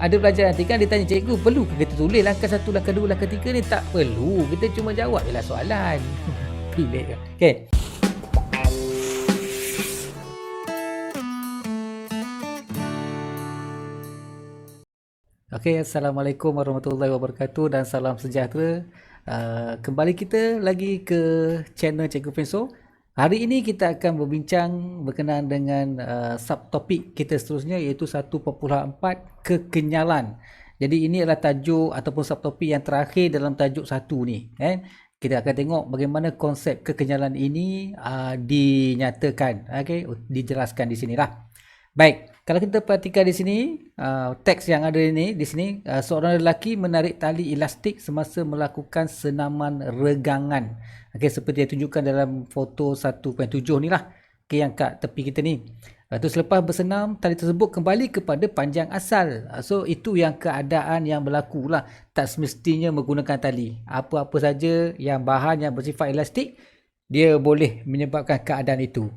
ada pelajaran nanti kan dia tanya cikgu, perlu ke kita tulis langkah 1, langkah 2, langkah 3 ni? Tak perlu, kita cuma jawab je lah soalan. Pelik kan? Okay. Okay, Assalamualaikum warahmatullahi wabarakatuh dan salam sejahtera. Kembali kita lagi ke channel Cikgu Penso. Hari ini kita akan berbincang berkenaan dengan subtopik kita seterusnya, iaitu 1.4 kekenyalan. Jadi ini adalah tajuk ataupun subtopik yang terakhir dalam tajuk 1 ni. Kita akan tengok bagaimana konsep kekenyalan ini dinyatakan, dijelaskan di sinilah. Baik, kalau kita perhatikan di sini, teks yang ada ini di sini, seorang lelaki menarik tali elastik semasa melakukan senaman regangan. Seperti yang tunjukkan dalam foto 1.7 ni lah, yang kat tepi kita ni. Selepas bersenam, tali tersebut kembali kepada panjang asal. So itu yang keadaan yang berlaku lah. Tak semestinya menggunakan tali. Apa-apa saja yang bahan yang bersifat elastik, dia boleh menyebabkan keadaan itu.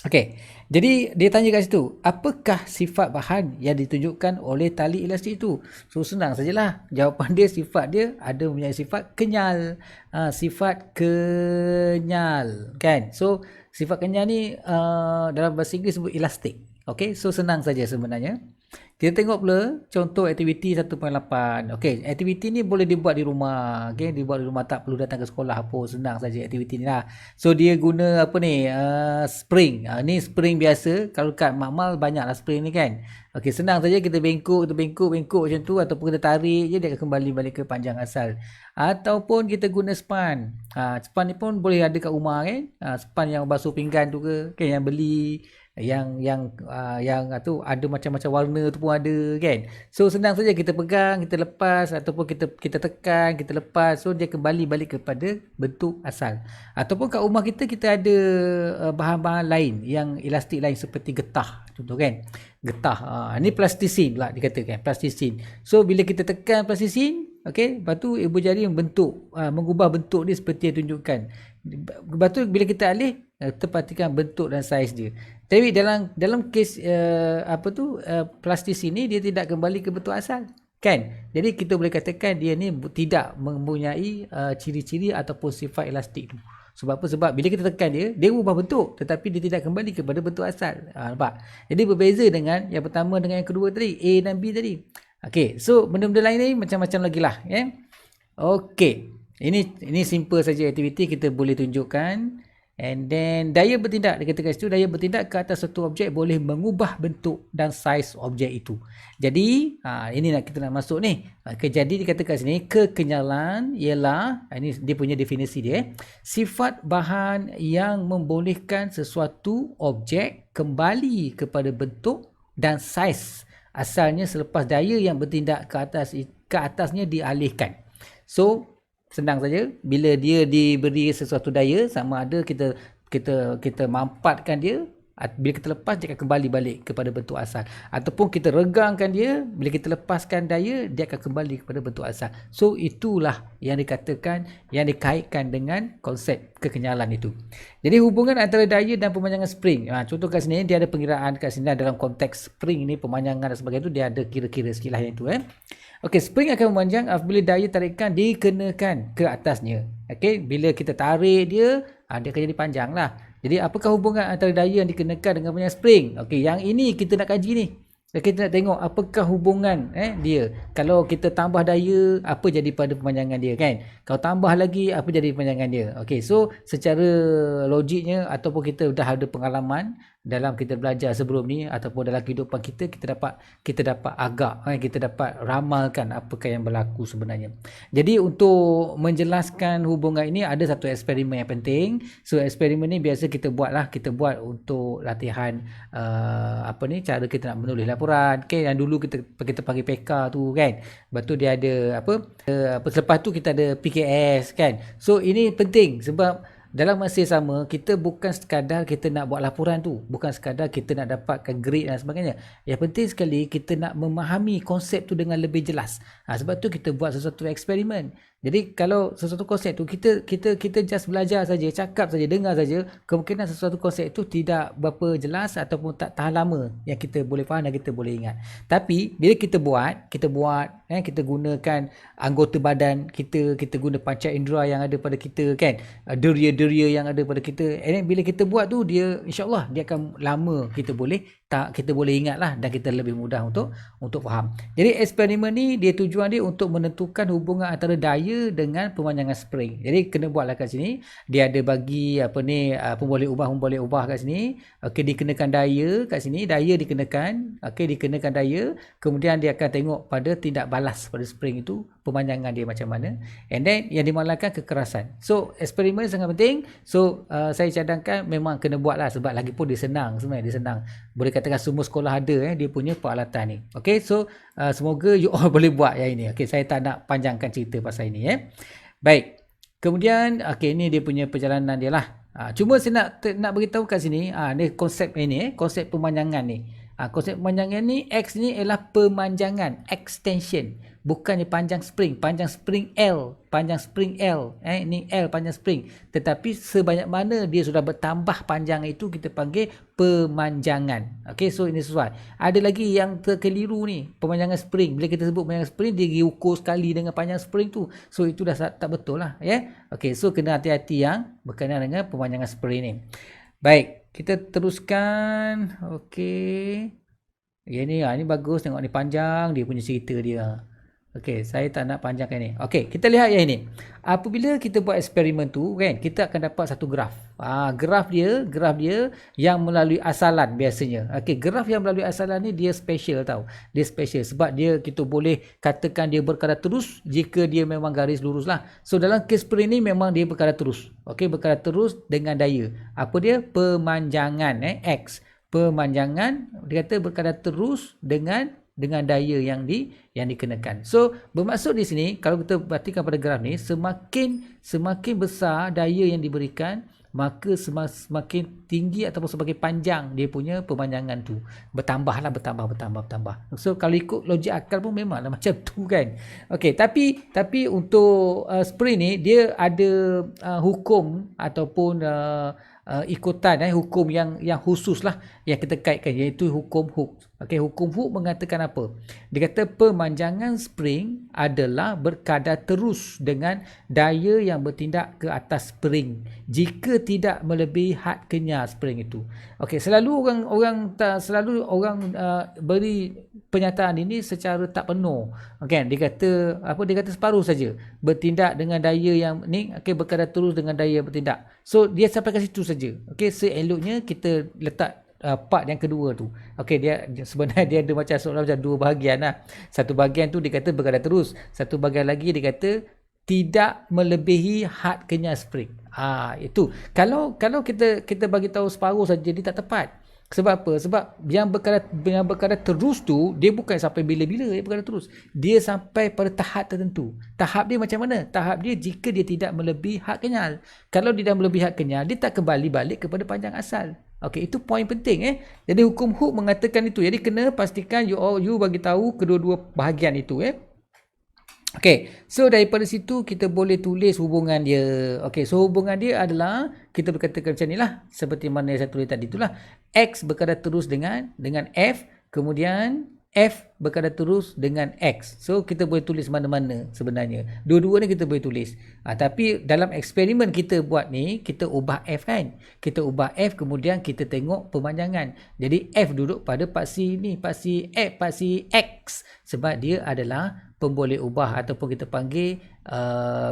Okey, jadi dia tanya kat situ, apakah sifat bahan yang ditunjukkan oleh tali elastik itu? So senang sajalah. Jawapan dia, sifat dia ada mempunyai sifat kenyal. Sifat kenyal, kan? So sifat kenyal ni dalam bahasa Inggeris sebut elastik. Okey, so senang saja sebenarnya. Kita tengok pula contoh aktiviti 1.8. Okey, aktiviti ni boleh dibuat di rumah. Okey, dibuat di rumah, tak perlu datang ke sekolah apa, senang saja aktiviti ni lah. So dia guna apa ni? Spring. Ni spring biasa. Kalau kat makmal banyaklah spring ni kan. Okey, senang saja kita bengkok macam tu, ataupun kita tarik je dia akan kembali balik ke panjang asal. Ataupun kita guna span. Span ni pun boleh ada kat rumah kan. Span yang basuh pinggan tu ke, kan, yang beli yang tu ada macam-macam warna tu pun ada kan. So senang saja kita pegang, kita lepas, ataupun kita tekan, kita lepas, so dia kembali balik kepada bentuk asal. Ataupun kat rumah kita ada bahan-bahan lain yang elastik lain seperti getah contoh kan. Getah ni plastisin pula dikatakan, plastisin. So bila kita tekan plastisin, okey, lepas tu ibu jari membentuk, mengubah bentuk dia seperti yang tunjukkan. Lepas tu bila kita alih, terperhatikan bentuk dan saiz dia. Tapi dalam kes plastisin ni dia tidak kembali ke bentuk asal, kan? Jadi kita boleh katakan dia ni tidak mempunyai ciri-ciri ataupun sifat elastik tu. Sebab apa? Sebab bila kita tekan dia ubah bentuk, tetapi dia tidak kembali kepada bentuk asal. Nampak? Jadi berbeza dengan yang pertama dengan yang kedua tadi, A dan B tadi. Okey, so benda-benda lain ni macam-macam lagi lah. Okey, ini simple saja aktiviti kita boleh tunjukkan. And then daya bertindak, dia katakan situ, daya bertindak ke atas satu objek boleh mengubah bentuk dan saiz objek itu. Jadi ini kita nak masuk ni. Jadi dikatakan sini kekenyalan ialah, ini dia punya definisi dia, sifat bahan yang membolehkan sesuatu objek kembali kepada bentuk dan saiz asalnya selepas daya yang bertindak ke atasnya dialihkan. So senang saja, bila dia diberi sesuatu daya, sama ada kita mampatkan dia, bila kita lepas dia akan kembali balik kepada bentuk asal, ataupun kita regangkan dia, bila kita lepaskan daya dia akan kembali kepada bentuk asal. So itulah yang dikatakan, yang dikaitkan dengan konsep kekenyalan itu. Jadi hubungan antara daya dan pemanjangan spring, contoh kat sini dia ada pengiraan kat sini dalam konteks spring ni, pemanjangan dan sebagainya tu, dia ada kira-kira sikit lah yang tu. Okey, spring akan memanjang apabila daya tarikan dikenakan ke atasnya. Okey, bila kita tarik dia, dia akan jadi panjang lah. Jadi apakah hubungan antara daya yang dikenakan dengan pemanjang spring? Okey, yang ini kita nak kaji ni. Kita nak tengok apakah hubungan dia. Kalau kita tambah daya, apa jadi pada pemanjangan dia, kan? Kalau tambah lagi, apa jadi pemanjangan dia? Okey, so secara logiknya ataupun kita dah ada pengalaman dalam kita belajar sebelum ni ataupun dalam kehidupan kita dapat agak, kita dapat ramalkan apakah yang berlaku sebenarnya. Jadi untuk menjelaskan hubungan ini ada satu eksperimen yang penting. So eksperimen ni biasa kita buat untuk latihan cara kita nak menulis laporan, okay? Yang dulu kita panggil PK tu kan. Lepas tu dia ada selepas tu kita ada PKS kan. So ini penting sebab dalam masa yang sama, kita bukan sekadar kita nak buat laporan tu, bukan sekadar kita nak dapatkan grade dan sebagainya. Yang penting sekali kita nak memahami konsep tu dengan lebih jelas. Sebab tu kita buat sesuatu eksperimen. Jadi kalau sesuatu konsep tu kita just belajar saja, cakap saja, dengar saja, kemungkinan sesuatu konsep itu tidak berapa jelas ataupun tak tahan lama yang kita boleh faham dan kita boleh ingat. Tapi bila kita buat kita gunakan anggota badan kita guna panca indera yang ada pada kita kan, deria-deria yang ada pada kita. And then bila kita buat tu, dia insya-Allah dia akan lama kita boleh ingat lah, dan kita lebih mudah untuk faham. Jadi eksperimen ni dia tujuan dia untuk menentukan hubungan antara daya dengan pemanjangan spring. Jadi kena buatlah kat sini. Dia ada bagi pemboleh ubah kat sini. Okey, dikenakan daya kat sini, daya dikenakan. Okey, dikenakan daya, kemudian dia akan tengok pada tindak balas pada spring itu, pemanjangan dia macam mana. And then yang dimalangkan kekerasan. So eksperimen sangat penting. So saya cadangkan memang kena buatlah, sebab lagi pun dia senang sebenarnya, dia senang. Boleh katakan semua sekolah ada dia punya peralatan ni. Okey, so semoga you all boleh buat yang ini. Okey, saya tak nak panjangkan cerita pasal ini Baik. Kemudian ini dia punya perjalanan dia lah. Cuma saya nak beritahu kat sini, ni konsep ini konsep pemanjangan ni. Konsep pemanjangan ni, X ni ialah pemanjangan, extension. Bukannya panjang spring L, ini L panjang spring. Tetapi sebanyak mana dia sudah bertambah panjang itu, kita panggil pemanjangan. Okey, so ini sesuai. Ada lagi yang terkeliru ni, pemanjangan spring. Bila kita sebut pemanjangan spring, dia diukur sekali dengan panjang spring tu. So itu dah tak betul lah Okey, so kena hati-hati yang berkenaan dengan pemanjangan spring ni. Baik, kita teruskan. Okey. Ini bagus, tengok ni panjang dia punya cerita dia. Okey, saya tak nak panjangkan ni. Okey, kita lihat yang ini. Apabila kita buat eksperimen tu kan, kita akan dapat satu graf. Graf dia yang melalui asalan biasanya. Okey, graf yang melalui asalan ni dia special tau. Dia special sebab kita boleh katakan dia berkadar terus jika dia memang garis lurus lah. So dalam kes spring ni memang dia berkadar terus. Okey, berkadar terus dengan daya. Apa dia? Pemanjangan X. Pemanjangan dia kata berkadar terus dengan daya yang dikenakan. So bermaksud di sini kalau kita perhatikan pada graf ni, semakin besar daya yang diberikan, maka semakin tinggi ataupun semakin panjang dia punya pemanjangan tu. Bertambah. So kalau ikut logik akal pun memanglah macam tu kan. Okey, tapi untuk spring ni dia ada hukum ataupun ikutan hukum yang khusus lah yang kita kaitkan, iaitu hukum Hooke. Okey, hukum Hooke mengatakan apa? Dia kata pemanjangan spring adalah berkadar terus dengan daya yang bertindak ke atas spring jika tidak melebihi had kenyal spring itu. Okey, selalu orang beri pernyataan ini secara tak penuh. Okey, dia kata separuh saja, bertindak dengan daya yang ni, berkadar terus dengan daya yang bertindak. So dia sampai ke situ saja. Okey, seeloknya kita letak part yang kedua tu. Okey, dia sebenarnya dia ada macam soalan macam dua bahagian lah. Satu bahagian tu dia kata berkadar terus, satu bahagian lagi dia kata tidak melebihi had kenyal spring. Itu. Kalau kita bagi tahu separuh saja, dia tak tepat. Sebab apa? Sebab yang berkadar terus tu dia bukan sampai bila-bila dia berkadar terus. Dia sampai pada tahap tertentu. Tahap dia macam mana? Tahap dia jika dia tidak melebihi had kenyal. Kalau dia dah melebihi had kenyal, dia tak kembali balik kepada panjang asal. Okey, itu poin penting Jadi hukum Hooke mengatakan itu. Jadi kena pastikan you bagi tahu kedua-dua bahagian itu Okey, so daripada situ kita boleh tulis hubungan dia. Okey, so hubungan dia adalah kita berkatakan macam inilah, seperti mana yang saya tulis tadi itulah. X berkadar terus dengan F, kemudian F berkadar terus dengan X. So kita boleh tulis mana-mana sebenarnya. Dua-dua ni kita boleh tulis. Tapi dalam eksperimen kita buat ni, kita ubah F kan. Kita ubah F, kemudian kita tengok pemanjangan. Jadi F duduk pada paksi ni, paksi X. Sebab dia adalah pemboleh ubah ataupun kita panggil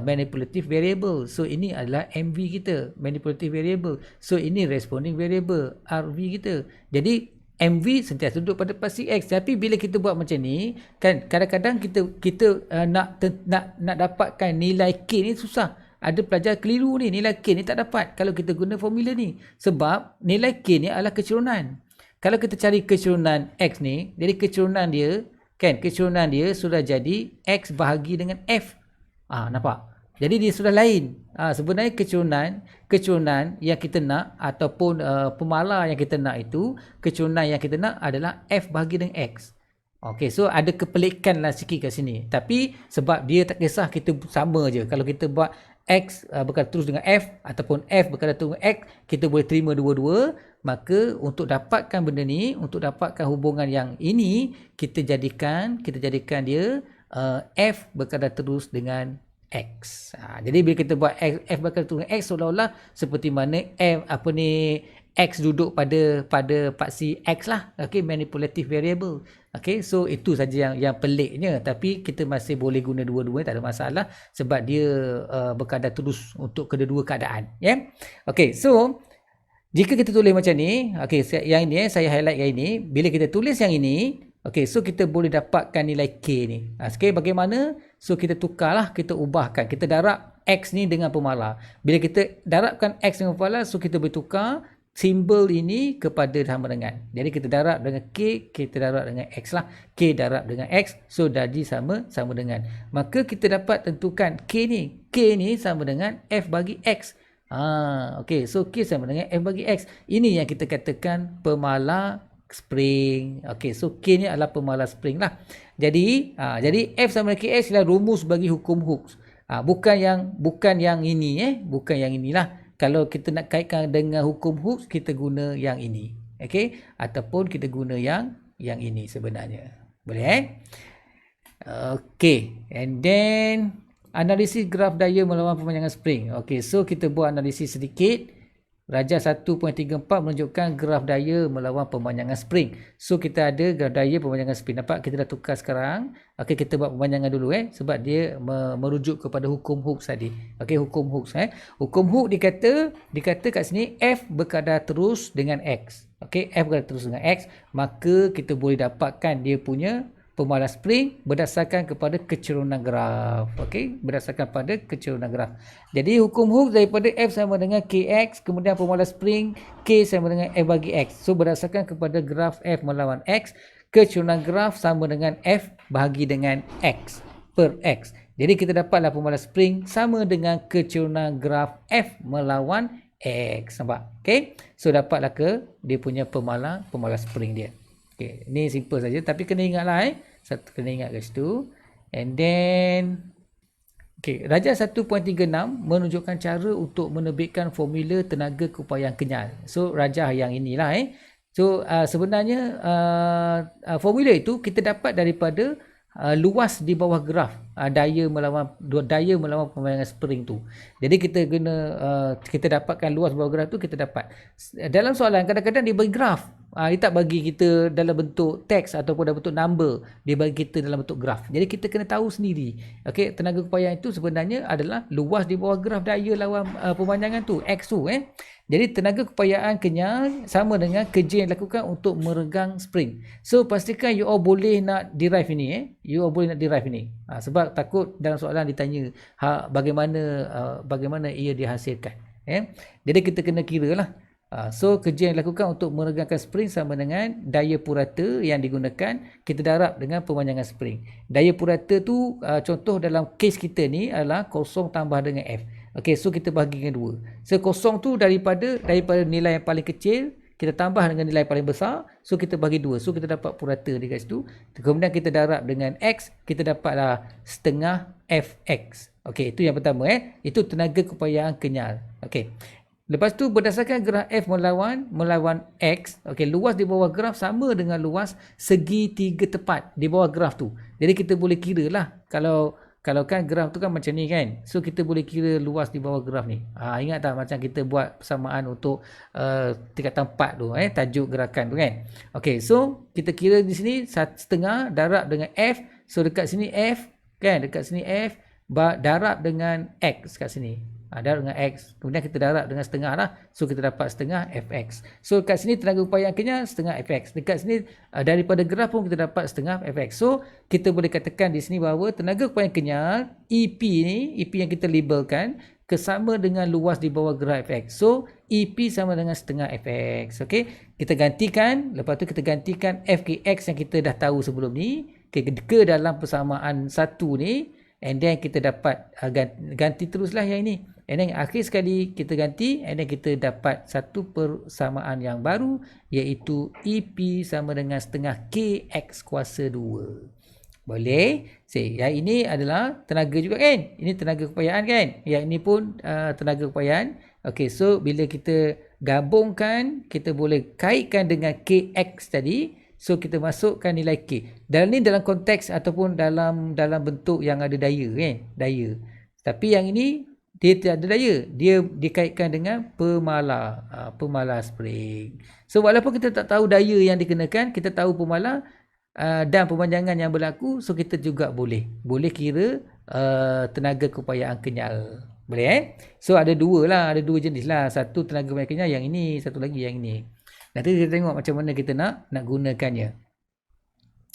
manipulative variable. So ini adalah MV kita, manipulative variable. So ini responding variable, RV kita. Jadi MV sentiasa duduk pada paksi X. Tapi bila kita buat macam ni kan, kadang-kadang kita nak dapatkan nilai K ni susah. Ada pelajar keliru ni, nilai K ni tak dapat kalau kita guna formula ni. Sebab nilai K ni adalah kecerunan. Kalau kita cari kecerunan X ni, jadi kecerunan dia sudah jadi X bahagi dengan F. Nampak? Jadi dia sudah lain. Sebenarnya kecerunan yang kita nak ataupun pemala yang kita nak itu, kecerunan yang kita nak adalah F bahagi dengan X. Okay, so ada kepelikan lah sikit kat sini. Tapi sebab dia tak kisah, kita sama je. Kalau kita buat X berkata terus dengan F ataupun F berkata terus dengan X, kita boleh terima dua-dua. Maka untuk dapatkan benda ni, untuk dapatkan hubungan yang ini, kita jadikan dia F berkata terus dengan X. Jadi bila kita buat F berkata terus dengan X, seolah-olah seperti mana X duduk pada paksi X lah. Okay, manipulative variable. Okay, so itu saja yang peliknya. Tapi kita masih boleh guna dua-dua, tak ada masalah. Sebab dia berkadar terus untuk kedua-dua keadaan. Yeah? Okay, so jika kita tulis macam ni, okay, yang ini saya highlight yang ini. Bila kita tulis yang ini, okay, so kita boleh dapatkan nilai K ni. Okay, bagaimana? So kita tukarlah, kita ubahkan. Kita darab X ni dengan pemala. Bila kita darabkan X dengan pemala, so kita boleh tukar simbol ini kepada sama dengan. Jadi kita darab dengan K, kita darab dengan X lah. K darab dengan X, so jadi sama dengan. Maka kita dapat tentukan K ni sama dengan F bagi X. Okay, so K sama dengan F bagi X. Ini yang kita katakan pemala spring. Okay, so K ni adalah pemala spring lah. Jadi F sama dengan KX adalah rumus bagi hukum Hooke. Bukan yang ini, bukan yang inilah. Kalau kita nak kaitkan dengan hukum Hooke, kita guna yang ini. Okay? Ataupun kita guna yang ini sebenarnya. Boleh Okay. And then analisis graf daya melawan pemanjangan spring. Okay, so kita buat analisis sedikit. Rajah 1.34 menunjukkan graf daya melawan pemanjangan spring. So kita ada graf daya pemanjangan spring. Nampak, kita dah tukar sekarang. Okey, kita buat pemanjangan dulu sebab dia merujuk kepada hukum Hooke tadi. Okey, hukum Hooke Hukum Hooke dikata kat sini F berkadar terus dengan X. Okey, F berkadar terus dengan X, maka kita boleh dapatkan dia punya pemala spring berdasarkan kepada kecerunan graf. Okey, berdasarkan pada kecerunan graf. Jadi hukum Hooke daripada F sama dengan KX, kemudian pemala spring K sama dengan F bagi X. So berdasarkan kepada graf F melawan X, kecerunan graf sama dengan F bahagi dengan X per X. Jadi kita dapatlah pemala spring sama dengan kecerunan graf F melawan X. Nampak? Okey. So dapatlah dia punya pemala spring dia. Okey, ni simple saja, tapi kena ingatlah kena ingat kat situ. And then rajah 1.36 menunjukkan cara untuk menerbitkan formula tenaga keupayaan kenyal. So rajah yang inilah So sebenarnya formula itu kita dapat daripada luas di bawah graf daya melawan pemanjangan spring tu. Jadi kita dapatkan luas bawah graf tu, kita dapat. Dalam soalan kadang-kadang dia bagi graf. Dia tak bagi kita dalam bentuk teks ataupun dalam bentuk number, dia bagi kita dalam bentuk graf. Jadi kita kena tahu sendiri. Okey, tenaga keupayaan itu sebenarnya adalah luas di bawah graf daya lawan pemanjangan tu, X tu. Jadi tenaga keupayaan kenyal sama dengan kerja yang dilakukan untuk meregang spring. So pastikan you all boleh nak derive ini. Sebab takut dalam soalan ditanya bagaimana ia dihasilkan. Jadi kita kena kira lah. So kerja yang dilakukan untuk meregangkan spring sama dengan daya purata yang digunakan, kita darab dengan pemanjangan spring. Daya purata tu contoh dalam kes kita ni adalah kosong tambah dengan F. Okey, so kita bahagi dengan 2. So kosong tu daripada nilai yang paling kecil kita tambah dengan nilai paling besar, so kita bagi 2. So kita dapat purata dekat situ. Kemudian kita darab dengan X, kita dapatlah setengah Fx. Okey, itu yang pertama Itu tenaga keupayaan kenyal. Okey. Lepas tu berdasarkan graf F melawan X, okey, luas di bawah graf sama dengan luas segitiga tepat di bawah graf tu. Jadi kita boleh kira lah, kalau kan graf tu kan macam ni kan. So kita boleh kira luas di bawah graf ni. Ingat tak macam kita buat persamaan untuk tingkatan 4 tu, tajuk gerakan tu kan. Okey, so kita kira di sini setengah darab dengan F. So dekat sini F kan, dekat sini F darab dengan X kat sini. Darab dengan X, kemudian kita darab dengan setengah lah, so kita dapat setengah Fx. So kat sini tenaga keupayaan kenyal setengah Fx, dekat sini daripada graf pun kita dapat setengah Fx. So kita boleh katakan di sini bahawa tenaga keupayaan kenyal EP yang kita labelkan sama dengan luas di bawah graf Fx. So EP sama dengan setengah Fx. Okey, kita gantikan, lepas tu kita gantikan Fkx yang kita dah tahu sebelum ni ke dalam persamaan satu ni. And then kita dapat ganti teruslah yang ini. And then akhir sekali kita ganti, and then kita dapat satu persamaan yang baru, iaitu EP sama dengan setengah KX kuasa 2. Boleh? Yang ini adalah tenaga juga kan? Ini tenaga keupayaan kan? Yang ini pun tenaga keupayaan. Okay, so bila kita gabungkan, kita boleh kaitkan dengan KX tadi. So kita masukkan nilai K. Dan ni dalam konteks ataupun dalam bentuk yang ada daya kan? Daya. Tapi yang ini dia tidak ada daya. Dia dikaitkan dengan pemalar. Pemalar spring. So walaupun kita tak tahu daya yang dikenakan, kita tahu pemalar dan pemanjangan yang berlaku, so kita juga boleh kira tenaga keupayaan kenyal. Boleh So ada dua jenis lah. Satu tenaga keupayaan kenyal yang ini, satu lagi yang ini. Nanti kita tengok macam mana kita nak gunakannya.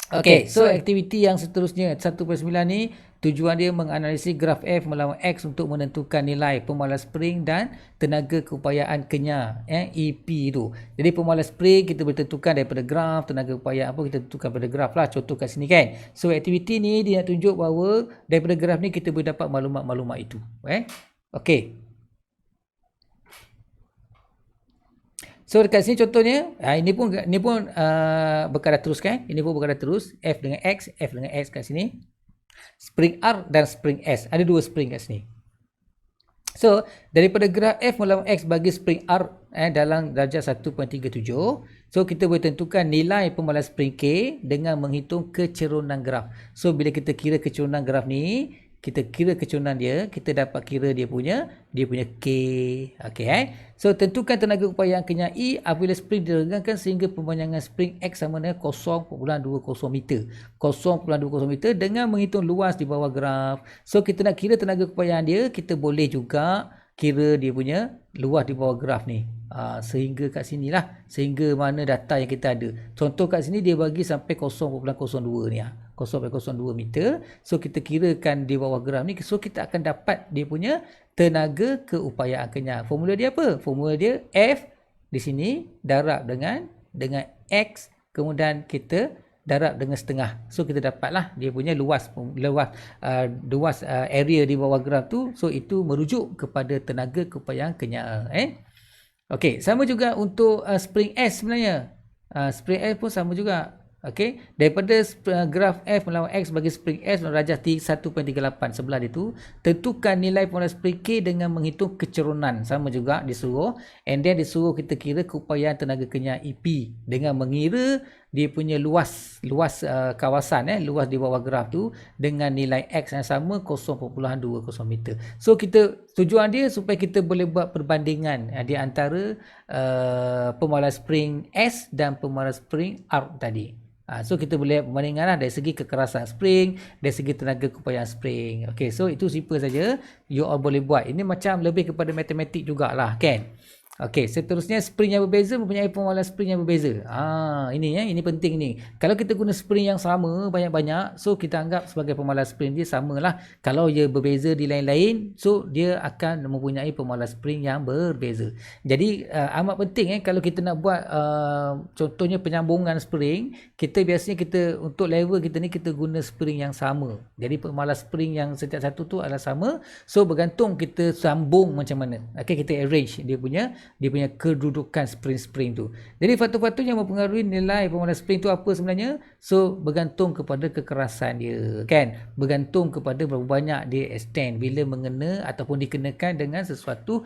Okay, so aktiviti yang seterusnya 1.9 ni tujuan dia menganalisis graf F melawan X untuk menentukan nilai pemalar spring dan tenaga keupayaan kenyal EP tu. Jadi pemalar spring kita boleh tentukan daripada graf, tenaga keupayaan apa kita tentukan pada graf lah, contoh kat sini kan. So aktiviti ni dia nak tunjuk bahawa daripada graf ni kita boleh dapat maklumat-maklumat itu. Okay. So dekat sini contohnya, ini pun berkadar terus kan. Ini pun berkadar terus, F dengan X kat sini. Spring R dan spring S. Ada dua spring kat sini. So daripada graf F melawan X bagi spring R dalam darjah 1.37. So kita boleh tentukan nilai pemalar spring K dengan menghitung kecerunan graf. So bila kita kira kecerunan graf ni, kita kira kecerunan dia, kita dapat kira dia punya K. Okay, So tentukan tenaga keupayaan kenyal E apabila spring diregangkan sehingga pemanjangan spring X sama dengan 0.20 meter. 0.20 meter dengan menghitung luas di bawah graf. So kita nak kira tenaga keupayaan dia, kita boleh juga kira dia punya luas di bawah graf ni. Sehingga kat sini lah, sehingga mana data yang kita ada. Contoh kat sini dia bagi sampai 0.02 ni 0.02 meter. So kita kirakan di bawah graf ni, so kita akan dapat dia punya tenaga keupayaan kenyal. Formula dia apa? Formula dia F di sini darab dengan X, kemudian kita darab dengan setengah. So kita dapatlah dia punya luas area di bawah graf tu. So itu merujuk kepada tenaga keupayaan kenyal. Okey, sama juga untuk spring S sebenarnya. Spring S pun sama juga. Okey, daripada graf F melawan X bagi spring S darjah 1.38 sebelah dia tu, tentukan nilai pemalar spring K dengan menghitung kecerunan. Sama juga disuruh, and then disuruh kita kira keupayaan tenaga kenyal EP dengan mengira dia punya luas kawasan luas di bawah graf tu dengan nilai X yang sama 0.20 meter. So tujuan dia supaya kita boleh buat perbandingan di antara pemalar spring S dan pemalar spring R tadi. So kita boleh membandingkan dari segi kekerasan spring, dari segi tenaga keupayaan spring. Okay, so itu simple saja, you all boleh buat. Ini macam lebih kepada matematik jugalah kan. Okey, seterusnya spring yang berbeza mempunyai pemalar spring yang berbeza. Ini penting ni. Kalau kita guna spring yang sama banyak-banyak, so kita anggap sebagai pemalar spring dia samalah. Kalau dia berbeza di lain-lain, so dia akan mempunyai pemalar spring yang berbeza. Jadi amat penting kalau kita nak buat contohnya penyambungan spring, biasanya untuk level kita ni kita guna spring yang sama. Jadi pemalar spring yang setiap satu tu adalah sama. So bergantung kita sambung macam mana. Okey, kita arrange dia punya kedudukan spring tu. Jadi faktor-faktor yang mempengaruhi nilai pemalar spring tu apa sebenarnya? So bergantung kepada kekerasan dia kan. Bergantung kepada berapa banyak dia extend bila mengena ataupun dikenakan dengan sesuatu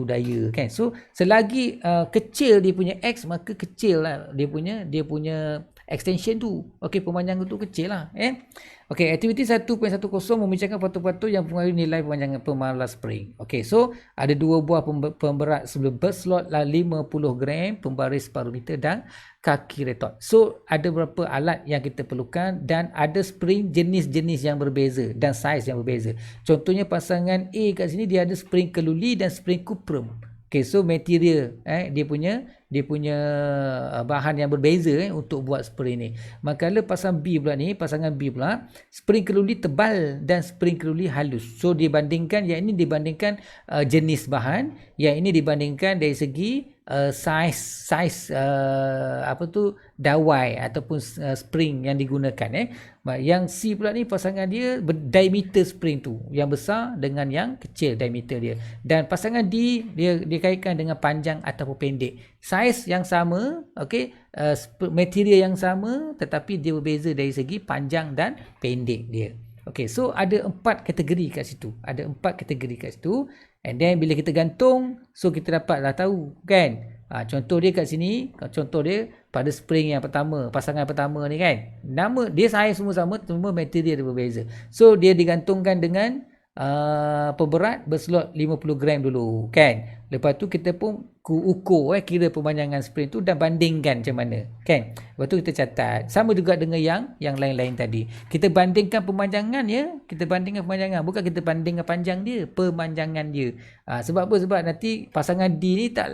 daya kan. So selagi kecil dia punya X, maka kecil lah dia punya extension tu. Okey, pemanjangan tu kecil lah. Okey, aktiviti 1.10 membincangkan faktor-faktor yang mempengaruhi nilai pemanjangan pemalar spring. Okey, so ada dua buah pemberat berslot 50 gram, pembaris separuh meter dan kaki retot. So ada beberapa alat yang kita perlukan dan ada spring jenis-jenis yang berbeza dan saiz yang berbeza. Contohnya pasangan A kat sini dia ada spring keluli dan spring cuprum. Okay, so material dia punya bahan yang berbeza untuk buat spring ni. Manakala pasangan B pula spring keluli tebal dan spring keluli halus. So yang ini dibandingkan jenis bahan, yang ini dibandingkan dari segi saiz apa tu dawai ataupun spring yang digunakan. Yang C pula ni pasangan dia diameter spring tu, yang besar dengan yang kecil diameter dia. Dan pasangan D dia dikaitkan dengan panjang ataupun pendek. Saiz yang sama, okey, material yang sama, tetapi dia berbeza dari segi panjang dan pendek dia. Okay, so ada 4 kategori kat situ. Ada 4 kategori kat situ. And then bila kita gantung, so kita dapatlah tahu kan. Contoh dia kat sini, contoh dia pada spring yang pertama, pasangan pertama ni kan. Nama dia saiz semua sama, cuma material dia berbeza. So dia digantungkan dengan peberat berslot 50 gram dulu kan. Lepas tu kita pun ukur kira pemanjangan spring tu dan bandingkan macam mana kan. Lepas tu kita catat. Sama juga dengan yang lain-lain tadi. Kita bandingkan pemanjangan ya, kita bandingkan pemanjangan, bukan kita bandingkan panjang dia, pemanjangan dia. Sebab apa? Sebab nanti pasangan D ni tak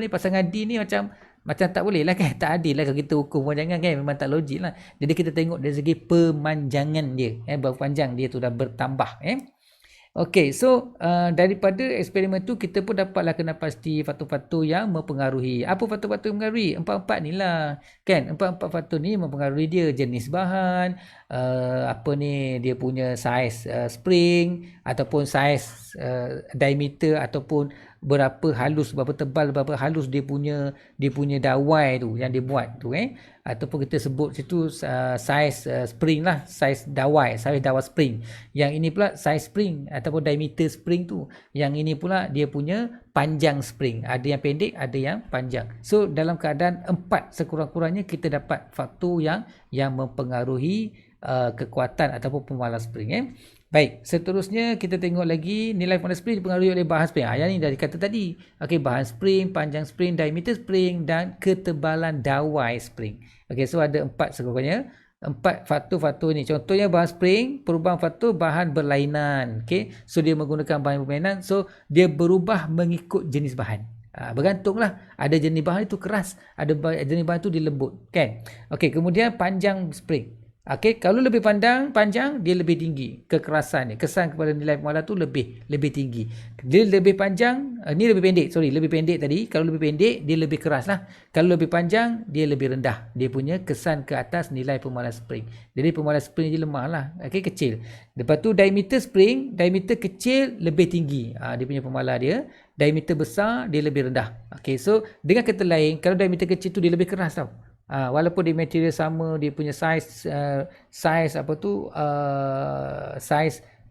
pasangan D ni macam tak boleh lah kan, tak adil lah kalau kita ukur pemanjangan kan, memang tak logik lah. Jadi kita tengok dari segi pemanjangan dia, berapa panjang dia tu dah bertambah. Okey, so daripada eksperimen tu kita pun dapatlah kena pasti faktor-faktor yang mempengaruhi. Apa faktor-faktor yang mempengaruhi? Empat-empat ni lah kan. Empat-empat faktor ni mempengaruhi dia, jenis bahan, dia punya saiz spring ataupun saiz diameter ataupun berapa halus, berapa tebal, berapa halus dia punya dawai tu yang dia buat tu ataupun kita sebut situ saiz spring lah, saiz dawai spring. Yang ini pula saiz spring ataupun diameter spring tu. Yang ini pula dia punya panjang spring. Ada yang pendek, ada yang panjang. So dalam keadaan 4 sekurang-kurangnya kita dapat faktor yang mempengaruhi kekuatan ataupun pemalas spring. Baik, seterusnya kita tengok lagi nilai pemalas spring dipengaruhi oleh bahan spring. Yang ni dah dikata tadi. Okey, bahan spring, panjang spring, diameter spring dan ketebalan dawai spring. Okey, so ada 4 sekurang-kurangnya. 4 faktor-faktor ni. Contohnya bahan spring, perubahan faktor bahan berlainan. Okey, so dia menggunakan bahan berlainan, so dia berubah mengikut jenis bahan. Bergantunglah, ada jenis bahan itu keras, ada jenis bahan itu dia lembut kan. Okey, kemudian panjang spring. Okey, kalau lebih panjang dia lebih tinggi kekerasan ni, kesan kepada nilai pemalas tu lebih tinggi. Dia lebih panjang, ni lebih pendek tadi. Kalau lebih pendek dia lebih keras lah. Kalau lebih panjang dia lebih rendah. Dia punya kesan ke atas nilai pemalas spring. Jadi pemalas spring dia lemah lah. Okey, kecil. Lepas tu diameter spring, diameter kecil lebih tinggi. Dia punya pemalas dia. Diameter besar dia lebih rendah. Okey, so dengan kata lain, kalau diameter kecil tu dia lebih keras tau. Walaupun dia material sama, dia punya saiz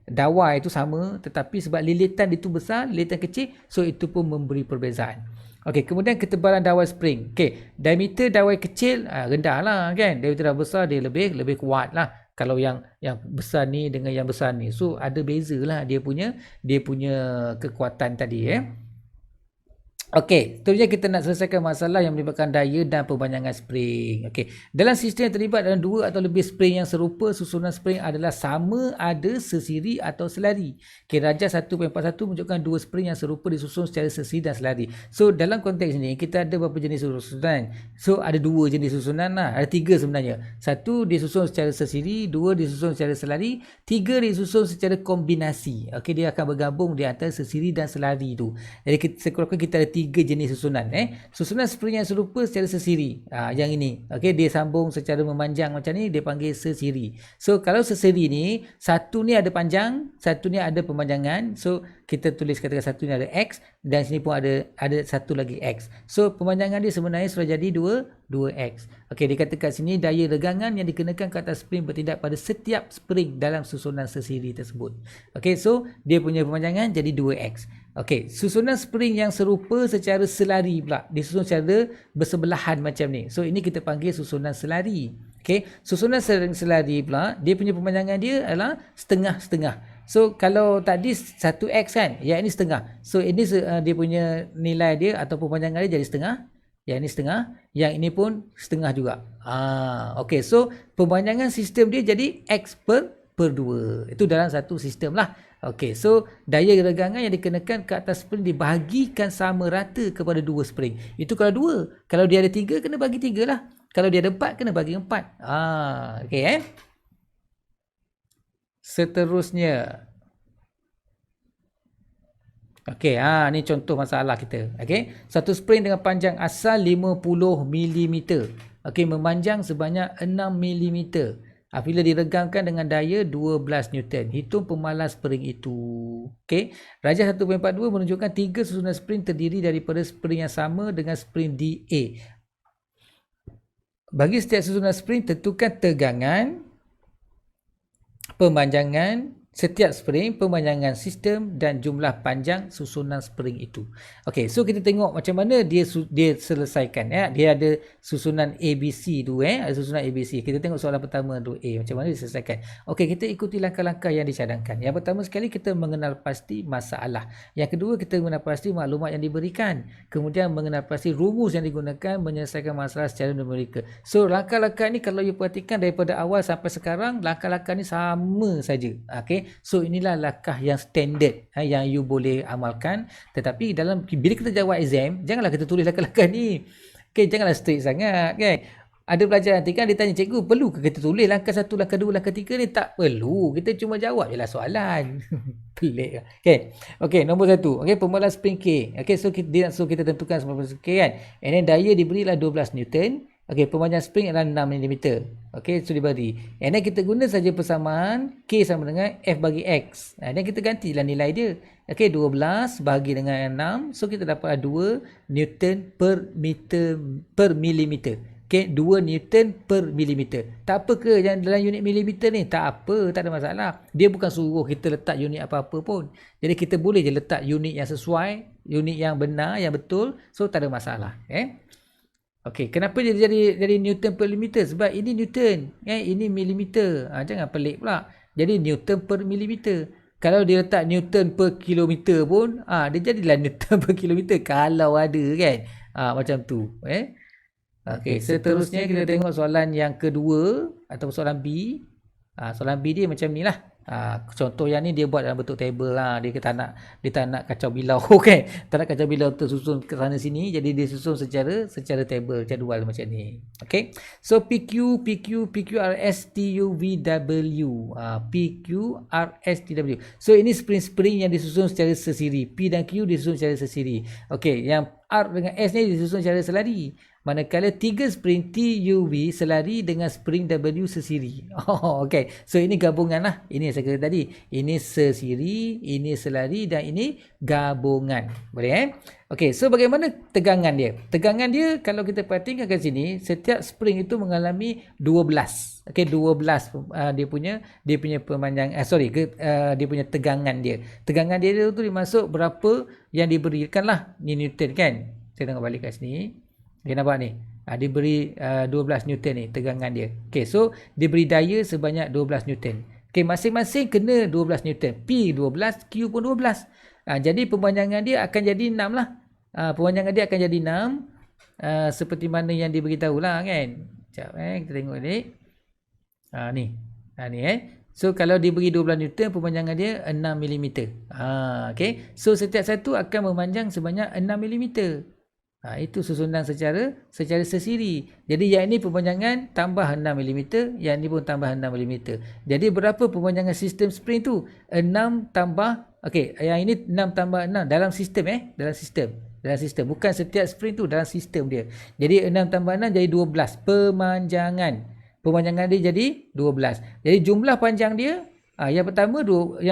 dawai itu sama, tetapi sebab lilitan itu besar, lilitan kecil, so itu pun memberi perbezaan. Okey, kemudian ketebalan dawai spring. Okey, diameter dawai kecil rendah lah kan. Diameter dawai besar dia lebih kuat lah. Kalau yang besar ni dengan yang besar ni, so ada beza lah dia punya kekuatan tadi. Okey, seterusnya kita nak selesaikan masalah yang melibatkan daya dan pemanjangan spring. Okey, dalam sistem yang terlibat dalam 2 atau lebih spring yang serupa, susunan spring adalah sama ada sesiri atau selari. Okey, Rajah 1.41 menunjukkan 2 spring yang serupa disusun secara sesiri dan selari. So, dalam konteks ni, kita ada berapa jenis susunan? So, ada 2 jenis susunan lah. Ada 3 sebenarnya. 1 disusun secara sesiri, 2 disusun secara selari, 3 disusun secara kombinasi. Okey, dia akan bergabung di antara sesiri dan selari tu. Jadi, sekurang-kurangnya kita ada 3 jenis susunan. Susunan spring yang serupa secara sesiri. Yang ini. Okey, dia sambung secara memanjang macam ni, dia panggil sesiri. So, kalau sesiri ni, satu ni ada panjang, satu ni ada pemanjangan. So, kita tulis katakan satu ni ada X dan sini pun ada satu lagi X. So, pemanjangan dia sebenarnya sudah jadi 2X. Okey, dikatakan sini daya regangan yang dikenakan ke atas spring bertindak pada setiap spring dalam susunan sesiri tersebut. Okey, so dia punya pemanjangan jadi 2X. Okey, susunan spring yang serupa secara selari pula disusun secara bersebelahan macam ni. So ini kita panggil susunan selari. Okey, susunan selari pula dia punya pemanjangan dia adalah setengah-setengah. So kalau tadi 1x kan, yang ini setengah. So ini dia punya nilai dia atau pemanjangan dia jadi setengah. Yang ini setengah, yang ini pun setengah juga. Okey, so pemanjangan sistem dia jadi x per 2. Itu dalam satu sistem lah. Okey, so daya regangan yang dikenakan ke atas spring dibahagikan sama rata kepada 2 spring. Itu kalau 2. Kalau dia ada 3, kena bagi 3 lah. Kalau dia ada 4, kena bagi 4. Okey Seterusnya. Okey, ni contoh masalah kita. Okey, satu spring dengan panjang asal 50 mm. Okey, memanjang sebanyak 6 mm. Bila diregangkan dengan daya 12 Newton. Hitung pemalas spring itu. Okey, Rajah 1.42 menunjukkan 3 susunan spring terdiri daripada spring yang sama dengan spring DA. Bagi setiap susunan spring, tentukan tegangan, pemanjangan setiap spring, pemanjangan sistem dan jumlah panjang susunan spring itu. Okey, so kita tengok macam mana dia selesaikan ya. Dia ada susunan ABC tu ada susunan ABC. Kita tengok soalan pertama tu A, macam mana dia selesaikan. Okey, kita ikuti langkah-langkah yang dicadangkan. Yang pertama sekali kita mengenal pasti masalah. Yang kedua kita mengenal pasti maklumat yang diberikan. Kemudian mengenal pasti rumus yang digunakan menyelesaikan masalah secara numerikal. So langkah-langkah ni kalau you perhatikan daripada awal sampai sekarang, langkah-langkah ni sama saja. Okey. So inilah langkah yang standard yang you boleh amalkan. Tetapi bila kita jawab exam, janganlah kita tulis langkah-langkah ni. Okay, janganlah strict sangat kan. Ada pelajar nanti kan dia tanya, cikgu perlu ke kita tulis langkah 1, langkah 2, langkah 3 ni? Tak perlu. Kita cuma jawab je lah soalan. Pelik lah. Okay, nombor 1. Okay, pemalas spring K. Okay, so kita tentukan pemalas K kan. And then daya diberilah 12 Newton. Okey, pemanjang spring adalah 6 mm. Okey, so diberi. And then kita guna saja persamaan K sama dengan F bagi X. Dan kita gantilah nilai dia. Okey, 12 bahagi dengan 6. So kita dapat 2 Newton per milimeter. Okey, 2 Newton per milimeter. Tak apa ke yang dalam unit milimeter ni? Tak apa, tak ada masalah. Dia bukan suruh kita letak unit apa-apa pun. Jadi kita boleh je letak unit yang sesuai, unit yang benar, yang betul. So tak ada masalah. Okey, kenapa dia jadi Newton per milimeter? Sebab ini Newton, ini milimeter. Jangan pelik pula. Jadi Newton per milimeter. Kalau dia letak Newton per kilometer pun, dia jadilah Newton per kilometer kalau ada kan. Macam tu. Okey, seterusnya kita tengok soalan yang kedua atau soalan B. Soalan B dia macam ni lah. Contoh yang ni dia buat dalam bentuk table lah. Dia tak nak kacau bilau kan. Tak nak kacau bilau tersusun ke sana sini. Jadi dia susun secara table, jadual macam ni. Okay. So PQ, PQRS, TUVW. PQRS, TW. So ini spring-spring yang disusun secara sesiri. P dan Q disusun secara sesiri. Okay. Yang R dengan S ni disusun secara selari. Manakala 3 spring TUV selari dengan spring W sesiri. Okay. So ini gabungan lah. Ini yang saya kata tadi. Ini sesiri, ini selari dan ini gabungan. Boleh Okay. So bagaimana tegangan dia? Tegangan dia kalau kita perhatikan kat sini, setiap spring itu mengalami 12. Okay, 12 dia punya pemanjang dia punya tegangan dia. Tegangan dia tu dimasuk berapa yang diberikan lah. Ni Newton kan. Saya tengok balik kat sini. Okay, nampak ni. Diberi 12 Newton ni tegangan dia. Okay, so diberi daya sebanyak 12 Newton. Okay, masing-masing kena 12 Newton. P 12, Q pun 12. Jadi pemanjangan dia akan jadi 6 lah. Pemanjangan dia akan jadi 6. Seperti mana yang diberitahu lah kan. Sekejap kita tengok ni. Ni. So kalau diberi 12 Newton, pemanjangan dia 6 mm. Okay. So setiap satu akan memanjang sebanyak 6 mm. Itu susunan secara sesiri. Jadi yang ini pemanjangan tambah 6 mm, yang ini pun tambah 6 mm. Jadi berapa pemanjangan sistem spring tu? 6 tambah, yang ini 6 tambah 6 dalam sistem dalam sistem. Bukan setiap spring tu, dalam sistem dia. Jadi 6 tambah 6 jadi 12 pemanjangan. Pemanjangan dia jadi 12. Jadi jumlah panjang dia yang pertama 50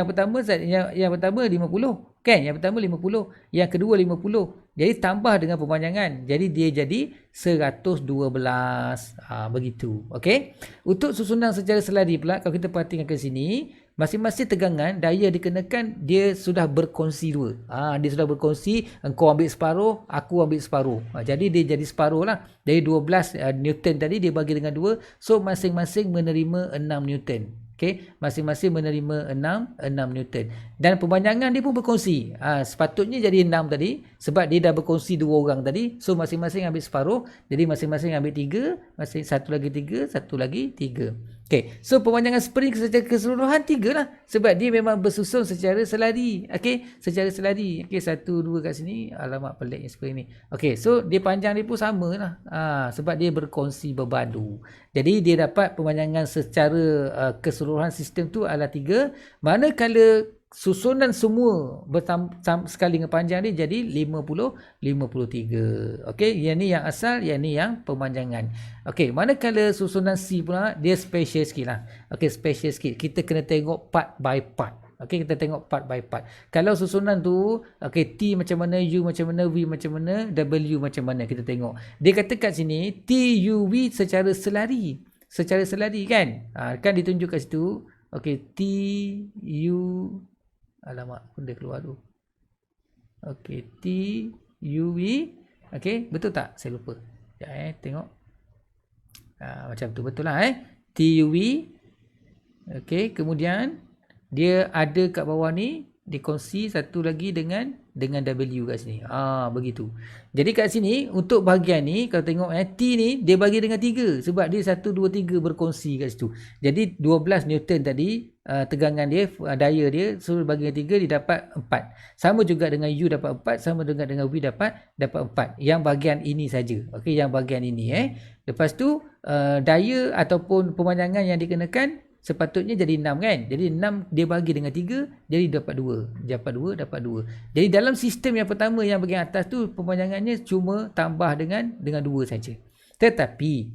kan, yang pertama 50, yang kedua 50. Jadi tambah dengan pemanjangan. Jadi dia jadi 112. Begitu. Okey. Untuk susunan secara selari pula, kalau kita perhatikan ke sini, masing-masing tegangan daya dikenakan dia sudah berkongsi dua. Dia sudah berkongsi, engkau ambil separuh, aku ambil separuh. Jadi dia jadi separuh lah. Dari 12 Newton tadi dia bagi dengan 2. So masing-masing menerima 6 Newton. Okay, masing-masing menerima 6 Newton. Dan pemanjangan dia pun berkongsi. Sepatutnya jadi 6 tadi. Sebab dia dah berkongsi 2 orang tadi. So masing-masing ambil separuh. Jadi masing-masing ambil 3. Satu lagi 3. Satu lagi 3. Okay, so pemanjangan spring secara keseluruhan 3 lah. Sebab dia memang bersusun secara selari. Okay, secara selari. Okay, 1, 2 kat sini. Alamak peliknya spring ni. Okay, so dia panjang dia pun sama lah. Sebab dia berkongsi berbadu. Jadi dia dapat pemanjangan secara keseluruhan sistem tu adalah 3. Manakala susunan semua sekali dengan panjang dia jadi 50, 53. Okey, yang ni yang asal, yang ni yang pemanjangan. Okey, manakala susunan C pula dia special sikit lah. Okey, special sikit. Kita kena tengok part by part. Okey, kita tengok part by part. Kalau susunan tu, okey, T macam mana, U macam mana, V macam mana, W macam mana, kita tengok. Dia kata kat sini, T, U, V secara selari. Secara selari kan? Kan ditunjuk kat situ. Okey, T, U, alamak, pun dia keluar tu. Okey, T, U, V. Okey, betul tak? Saya lupa. Ya, tengok. Macam tu, betul lah T, U, V. Okey, kemudian dia ada kat bawah ni dikongsi satu lagi dengan W kat sini. Begitu. Jadi kat sini untuk bahagian ni kalau tengok T ni dia bagi dengan 3 sebab dia 1 2 3 berkongsi kat situ. Jadi 12 Newton tadi tegangan dia, daya dia, so bagi dengan 3 dia dapat 4. Sama juga dengan U dapat 4, sama juga dengan V dapat 4. Yang bahagian ini saja. Okey, yang bahagian ini Lepas tu daya ataupun pemanjangan yang dikenakan sepatutnya jadi 6 kan. Jadi 6 dia bagi dengan 3, jadi dapat 2. Dapat 2. Jadi dalam sistem yang pertama yang bahagian atas tu pemanjangannya cuma tambah dengan 2 saja. Tetapi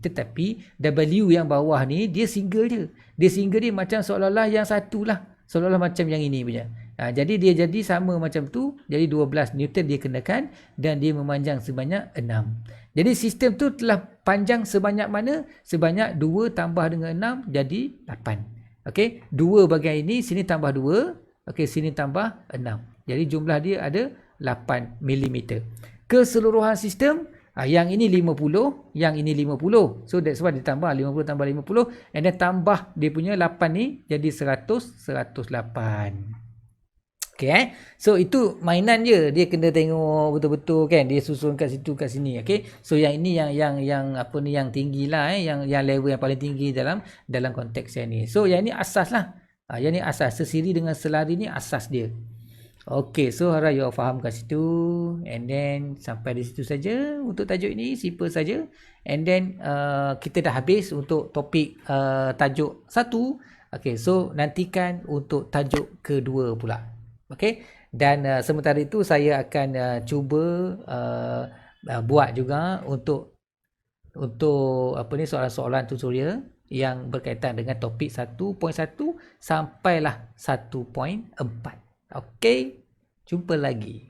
W yang bawah ni dia single je. Dia single dia macam seolah-olah yang satu lah. Seolah-olah macam yang ini punya. Jadi dia jadi sama macam tu. Jadi 12 Newton dia kenakan dan dia memanjang sebanyak 6. Jadi sistem tu telah panjang sebanyak mana? Sebanyak 2 tambah dengan 6 jadi 8. Okey, 2 bahagian ini, sini tambah 2. Okey, sini tambah 6. Jadi jumlah dia ada 8 mm. Keseluruhan sistem, yang ini 50, yang ini 50. So that's why ditambah 50 tambah 50 and then tambah dia punya 8 ni jadi 108. Okay, so itu mainan je, dia kena tengok betul-betul kan, dia susun kat situ kat sini. Okay, so yang ini yang apa ni, yang tinggi lah yang level yang paling tinggi dalam konteks yang ni. So yang ni asas lah, yang ni asas, sesiri dengan selari ni asas dia. Okay, so harap you faham kat situ, and then sampai di situ saja untuk tajuk ini, simple saja. And then kita dah habis untuk topik tajuk 1. Okay, so nantikan untuk tajuk kedua pula. Okey, dan sementara itu saya akan cuba buat juga untuk apa ni, soalan-soalan tutorial yang berkaitan dengan topik 1.1 sampailah 1.4. Okey, jumpa lagi.